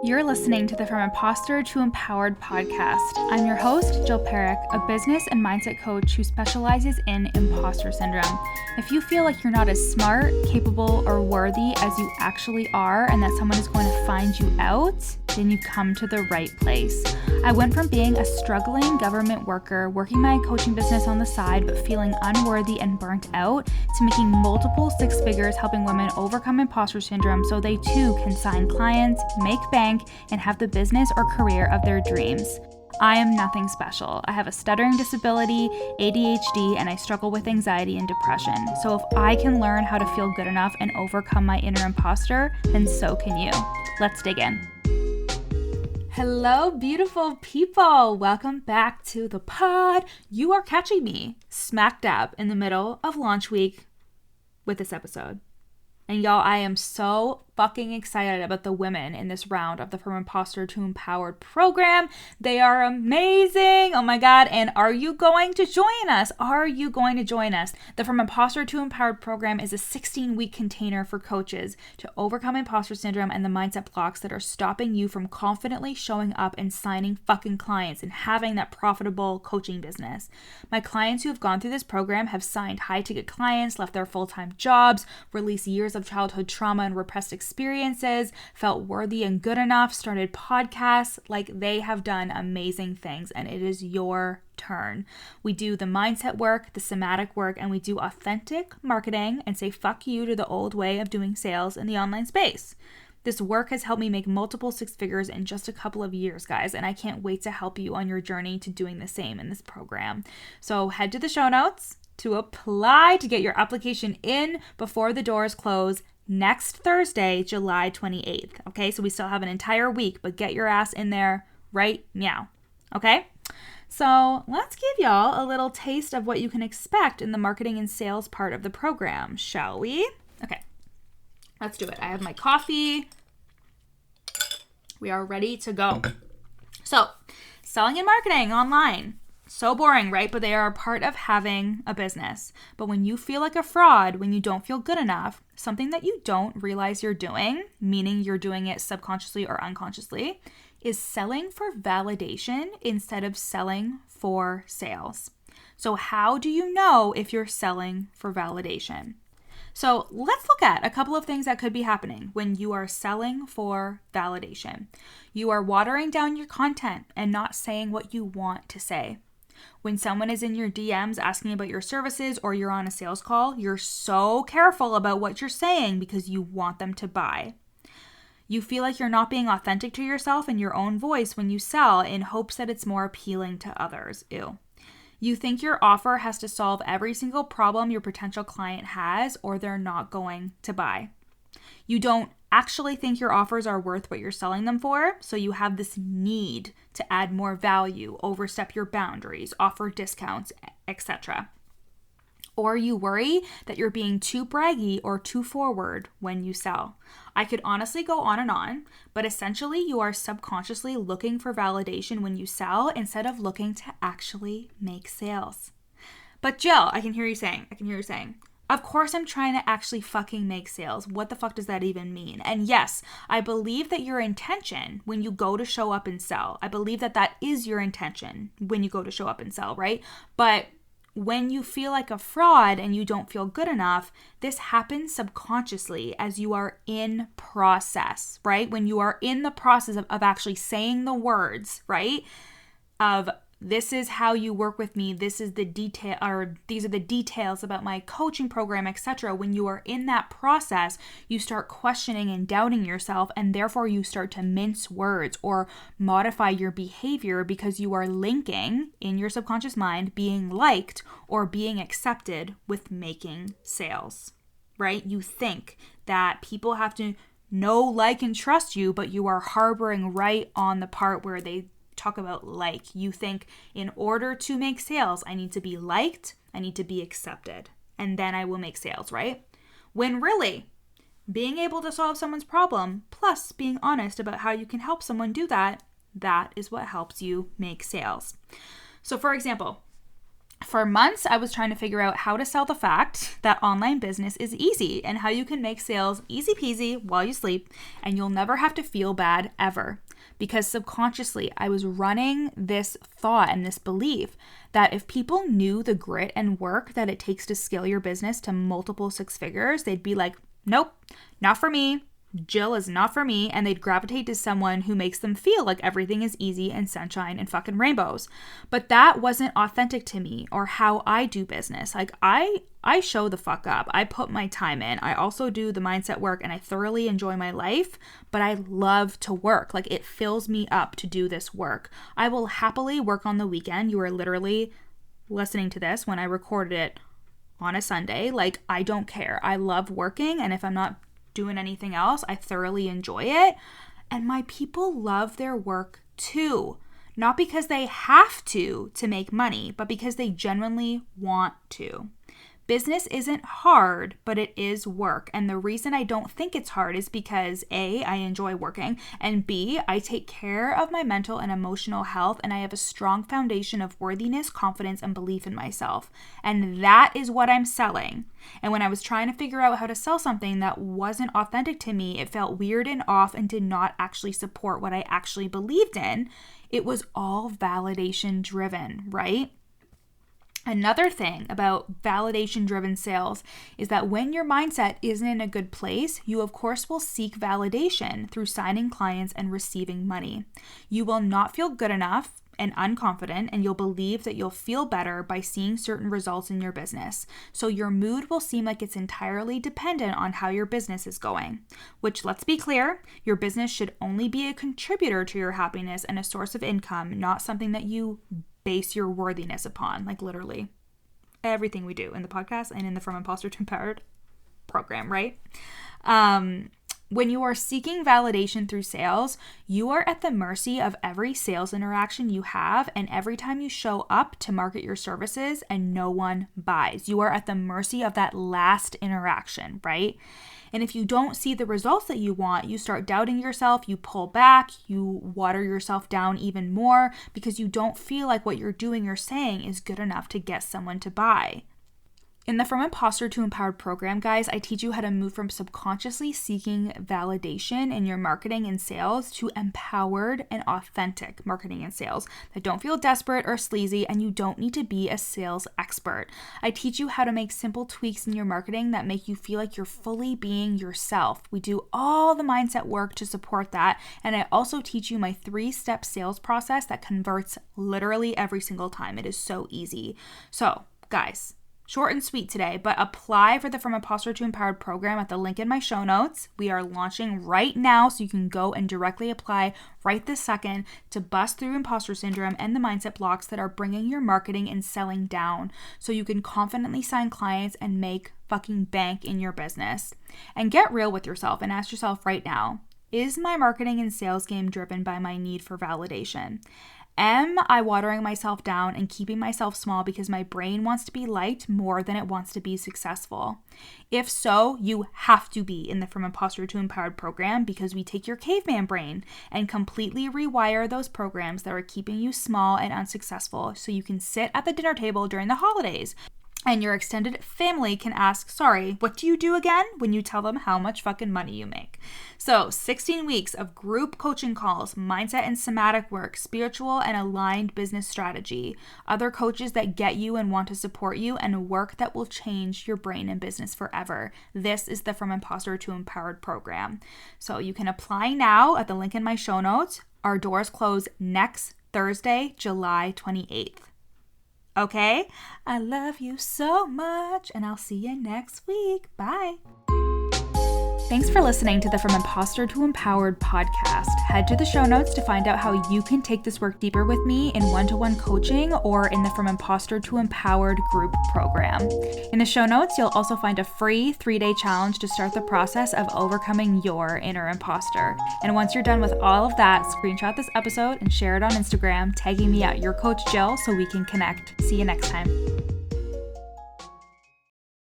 You're listening to the From Imposter to Empowered podcast. I'm your host, Jill Perrick, a business and mindset coach who specializes in imposter syndrome. If you feel like you're not as smart, capable, or worthy as you actually are, and that someone is going to find you out, then you've come to the right place. I went from being a struggling government worker, working my coaching business on the side, but feeling unworthy and burnt out, to making multiple six figures helping women overcome imposter syndrome so they too can sign clients, make bank, and have the business or career of their dreams. I am nothing special. I have a stuttering disability, ADHD, and I struggle with anxiety and depression. So if I can learn how to feel good enough and overcome my inner imposter, then so can you. Let's dig in. Hello, beautiful people. Welcome back to the pod. You are catching me smack dab in the middle of launch week with this episode. And y'all, I am so fucking excited about the women in this round of the From Imposter to Empowered program. They are amazing. Oh my God. And are you going to join us? Are you going to join us? The From Imposter to Empowered program is a 16-week container for coaches to overcome imposter syndrome and the mindset blocks that are stopping you from confidently showing up and signing fucking clients and having that profitable coaching business. My clients who have gone through this program have signed high-ticket clients, left their full-time jobs, released years of childhood trauma and repressed experiences, felt worthy and good enough, started podcasts. Like, they have done amazing things, and it is your turn. We do the mindset work, the somatic work, and we do authentic marketing and say fuck you to the old way of doing sales in the online space. This work has helped me make multiple six figures in just a couple of years, guys, and I can't wait to help you on your journey to doing the same in this program. So head to the show notes to apply to get your application in before the doors close next Thursday, July 28th. Okay, so we still have an entire week, but get your ass in there right now. Okay, so let's give y'all a little taste of what you can expect in the marketing and sales part of the program, shall we? Okay, let's do it. I have my coffee. We are ready to go. So, selling and marketing online. So boring, right? But they are a part of having a business. But when you feel like a fraud, when you don't feel good enough, something that you don't realize you're doing, meaning you're doing it subconsciously or unconsciously, is selling for validation instead of selling for sales. So how do you know if you're selling for validation? So let's look at a couple of things that could be happening when you are selling for validation. You are watering down your content and not saying what you want to say. When someone is in your DMs asking about your services or you're on a sales call, you're so careful about what you're saying because you want them to buy. You feel like you're not being authentic to yourself and your own voice when you sell in hopes that it's more appealing to others. Ew. You think your offer has to solve every single problem your potential client has or they're not going to buy. You don't actually think your offers are worth what you're selling them for, so you have this need to add more value, overstep your boundaries, offer discounts, etc. Or you worry that you're being too braggy or too forward when you sell. I could honestly go on and on, but essentially you are subconsciously looking for validation when you sell instead of looking to actually make sales. But Jill, I can hear you saying, of course I'm trying to actually fucking make sales. What the fuck does that even mean? And yes, I believe that your intention when you go to show up and sell, I believe that that is your intention when you go to show up and sell, right? But when you feel like a fraud and you don't feel good enough, this happens subconsciously as you are in process, right? When you are in the process of actually saying the words, right? Of this is how you work with me. This is the detail, or these are the details about my coaching program, etc. When you are in that process, you start questioning and doubting yourself, and therefore you start to mince words or modify your behavior because you are linking in your subconscious mind being liked or being accepted with making sales, right? You think that people have to know, like, and trust you, but you are harboring right on the part where they talk about like. You think in order to make sales, I need to be liked, I need to be accepted, and then I will make sales, right? When really, being able to solve someone's problem, plus being honest about how you can help someone do that, that is what helps you make sales. So for example, For months, I was trying to figure out how to sell the fact that online business is easy and how you can make sales easy peasy while you sleep and you'll never have to feel bad ever. Because subconsciously, I was running this thought and this belief that if people knew the grit and work that it takes to scale your business to multiple six figures, they'd be like, nope, not for me. Jill is not for me, and they'd gravitate to someone who makes them feel like everything is easy and sunshine and fucking rainbows. But that wasn't authentic to me or how I do business. Like I show the fuck up. I put my time in. I also do the mindset work and I thoroughly enjoy my life, but I love to work. Like it fills me up to do this work. I will happily work on the weekend. You are literally listening to this when I recorded it on a Sunday. Like I don't care. I love working, and if I'm not doing anything else, I thoroughly enjoy it. And my people love their work too. Not because they have to make money, but because they genuinely want to. Business isn't hard, but it is work. And the reason I don't think it's hard is because A, I enjoy working, and B, I take care of my mental and emotional health, and I have a strong foundation of worthiness, confidence, and belief in myself. And that is what I'm selling. And when I was trying to figure out how to sell something that wasn't authentic to me, it felt weird and off and did not actually support what I actually believed in. It was all validation driven, right? Another thing about validation-driven sales is that when your mindset isn't in a good place, you of course will seek validation through signing clients and receiving money. You will not feel good enough and unconfident, and you'll believe that you'll feel better by seeing certain results in your business. So your mood will seem like it's entirely dependent on how your business is going, which, let's be clear, your business should only be a contributor to your happiness and a source of income, not something that you base your worthiness upon. Like literally everything we do in the podcast and in the From Imposter to Empowered program, right? When you are seeking validation through sales, you are at the mercy of every sales interaction you have and every time you show up to market your services and no one buys. You are at the mercy of that last interaction, right? And if you don't see the results that you want, you start doubting yourself, you pull back, you water yourself down even more because you don't feel like what you're doing or saying is good enough to get someone to buy. In the From Imposter to Empowered program, guys, I teach you how to move from subconsciously seeking validation in your marketing and sales to empowered and authentic marketing and sales that don't feel desperate or sleazy, and you don't need to be a sales expert. I teach you how to make simple tweaks in your marketing that make you feel like you're fully being yourself. We do all the mindset work to support that, and I also teach you my 3-step sales process that converts literally every single time. It is so easy. So, guys, short and sweet today, but apply for the From Imposter to Empowered program at the link in my show notes. We are launching right now, so you can go and directly apply right this second to bust through imposter syndrome and the mindset blocks that are bringing your marketing and selling down so you can confidently sign clients and make fucking bank in your business. And get real with yourself and ask yourself right now, is my marketing and sales game driven by my need for validation? Am I watering myself down and keeping myself small because my brain wants to be liked more than it wants to be successful? If so, you have to be in the From Imposter to Empowered program because we take your caveman brain and completely rewire those programs that are keeping you small and unsuccessful so you can sit at the dinner table during the holidays. And your extended family can ask, sorry, what do you do again? When you tell them how much fucking money you make. So 16 weeks of group coaching calls, mindset and somatic work, spiritual and aligned business strategy, other coaches that get you and want to support you, and work that will change your brain and business forever. This is the From Imposter to Empowered program. So you can apply now at the link in my show notes. Our doors close next Thursday, July 28th. Okay? I love you so much, and I'll see you next week. Bye. Thanks for listening to the From Imposter to Empowered podcast. Head to the show notes to find out how you can take this work deeper with me in one-to-one coaching or in the From Imposter to Empowered group program. In the show notes, you'll also find a free 3-day challenge to start the process of overcoming your inner imposter. And once you're done with all of that, screenshot this episode and share it on Instagram, tagging me at your coach Jill so we can connect. See you next time.